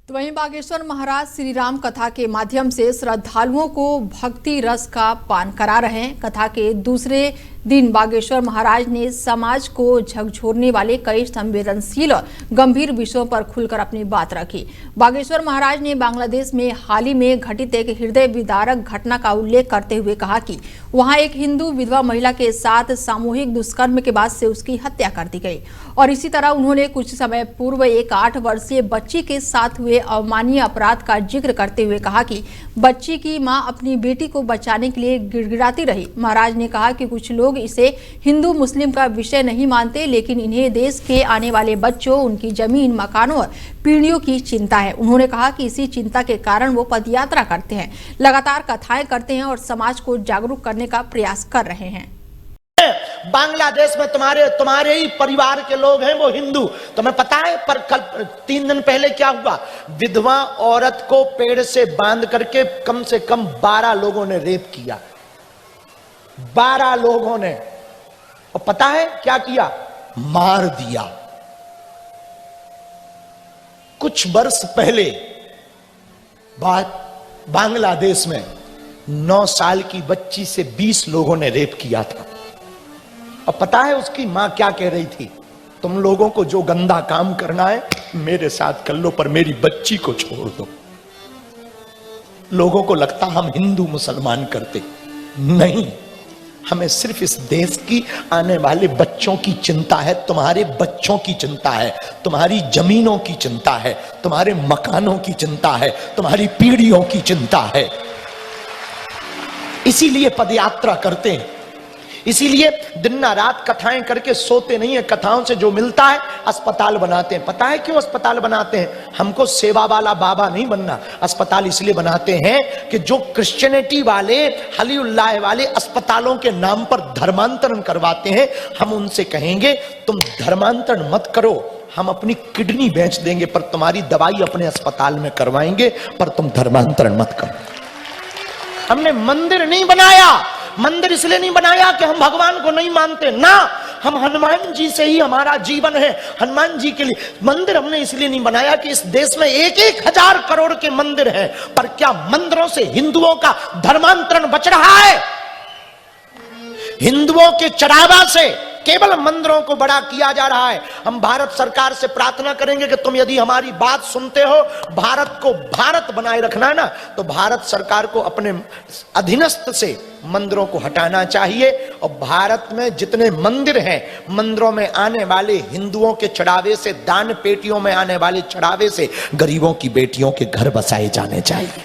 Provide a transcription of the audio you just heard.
तो वहीं बागेश्वर महाराज श्री राम कथा के माध्यम से श्रद्धालुओं को भक्ति रस का पान करा रहे हैं। कथा के दूसरे दिन बागेश्वर महाराज ने समाज को झकझोरने वाले कई संवेदनशील और गंभीर विषयों पर खुलकर अपनी बात रखी। बागेश्वर महाराज ने बांग्लादेश में हाल ही में घटित एक हृदय विदारक घटना का उल्लेख करते हुए कहा कि वहां एक हिंदू विधवा महिला के साथ सामूहिक दुष्कर्म के बाद से उसकी हत्या कर दी गई। और इसी तरह उन्होंने कुछ समय पूर्व एक 8 वर्षीय बच्ची के साथ हुए अमानवीय अपराध का जिक्र करते हुए कहा कि बच्ची की मां अपनी बेटी को बचाने के लिए गिड़गिड़ाती रही। महाराज ने कहा कि कुछ लोग इसे हिंदू मुस्लिम का विषय नहीं मानते, लेकिन इन्हें देश के आने वाले बच्चों, उनकी जमीन, मकानों और पीढ़ियों की चिंता है। उन्होंने कहा कि इसी चिंता के कारण वो पदयात्रा करते हैं, लगातार कथाएं करते हैं और समाज को जागरूक करने का प्रयास कर रहे हैं। बांग्लादेश में तुम्हारे ही परिवार के लोग हैं वो हिंदू। तुम्हें पता है पर कल 3 दिन पहले क्या हुआ? विधवा औरत को पेड़ से बांध करके कम से कम 12 लोगों ने रेप किया। 12 लोगों ने। और पता है क्या किया? मार दिया। कुछ वर्ष पहले बांग्लादेश में 9 साल की बच्ची से 20 लोगों ने रेप किया था। और पता है उसकी मां क्या कह रही थी? तुम लोगों को जो गंदा काम करना है मेरे साथ कर लो, पर मेरी बच्ची को छोड़ दो। लोगों को लगता हम हिंदू मुसलमान करते नहीं, हमें सिर्फ इस देश की आने वाले बच्चों की चिंता है, तुम्हारे बच्चों की चिंता है, तुम्हारी जमीनों की चिंता है, तुम्हारे मकानों की चिंता है, तुम्हारी पीढ़ियों की चिंता है। इसीलिए पदयात्रा करते हैं, इसीलिए दिन रात कथाएं करके सोते नहीं है। कथाओं से जो मिलता है अस्पताल बनाते हैं। पता है क्यों अस्पताल बनाते हैं? हमको सेवा वाला बाबा नहीं बनना। अस्पताल इसलिए बनाते हैं कि जो क्रिश्चियनिटी वाले, हलीउल्लाह वाले अस्पतालों के नाम पर धर्मांतरण करवाते हैं, हम उनसे कहेंगे तुम धर्मांतरण मत करो, हम अपनी किडनी बेच देंगे, पर तुम्हारी दवाई अपने अस्पताल में करवाएंगे, पर तुम धर्मांतरण मत करो। हमने मंदिर नहीं बनाया। मंदिर इसलिए नहीं बनाया कि हम भगवान को नहीं मानते ना, हम हनुमान जी से ही हमारा जीवन है। हनुमान जी के लिए मंदिर हमने इसलिए नहीं बनाया कि इस देश में 1-1 हजार करोड़ के मंदिर हैं, पर क्या मंदिरों से हिंदुओं का धर्मांतरण बच रहा है? हिंदुओं के चढ़ावा से केवल मंदिरों को बड़ा किया जा रहा है। हम भारत सरकार से प्रार्थना करेंगे कि तुम यदि हमारी बात सुनते हो, भारत को भारत बनाए रखना है ना, तो भारत सरकार को अपने अधीनस्थ से मंदिरों को हटाना चाहिए। और भारत में जितने मंदिर हैं, मंदिरों में आने वाले हिंदुओं के चढ़ावे से, दान पेटियों में आने वाले चढ़ावे से गरीबों की बेटियों के घर बसाए जाने चाहिए।